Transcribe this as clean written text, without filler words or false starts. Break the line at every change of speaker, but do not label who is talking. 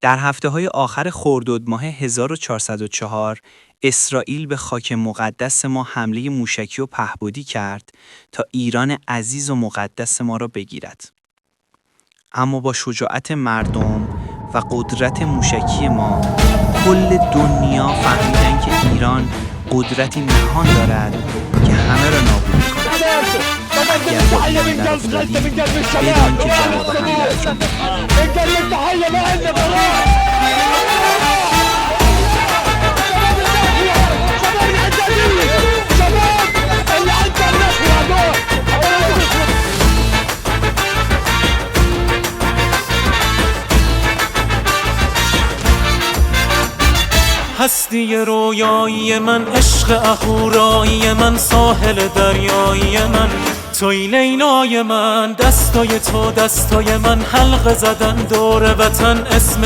در هفته‌های آخر خرداد ماه 1404 اسرائیل به خاک مقدس ما حمله موشکی و پهپادی کرد تا ایران عزیز و مقدس ما را بگیرد. اما با شجاعت مردم و قدرت موشکی ما کل دنیا فهمیدن که ایران قدرتی نهان دارد که همه را نابود کند. اگر با ایران در افتادی بدان که جواب حمله از آن
هستی رویایی من، عشق اهورایی من، ساحل دریایی من، توی لیلای من، دستای تو دستای من، حلقه زدن دور وطن اسم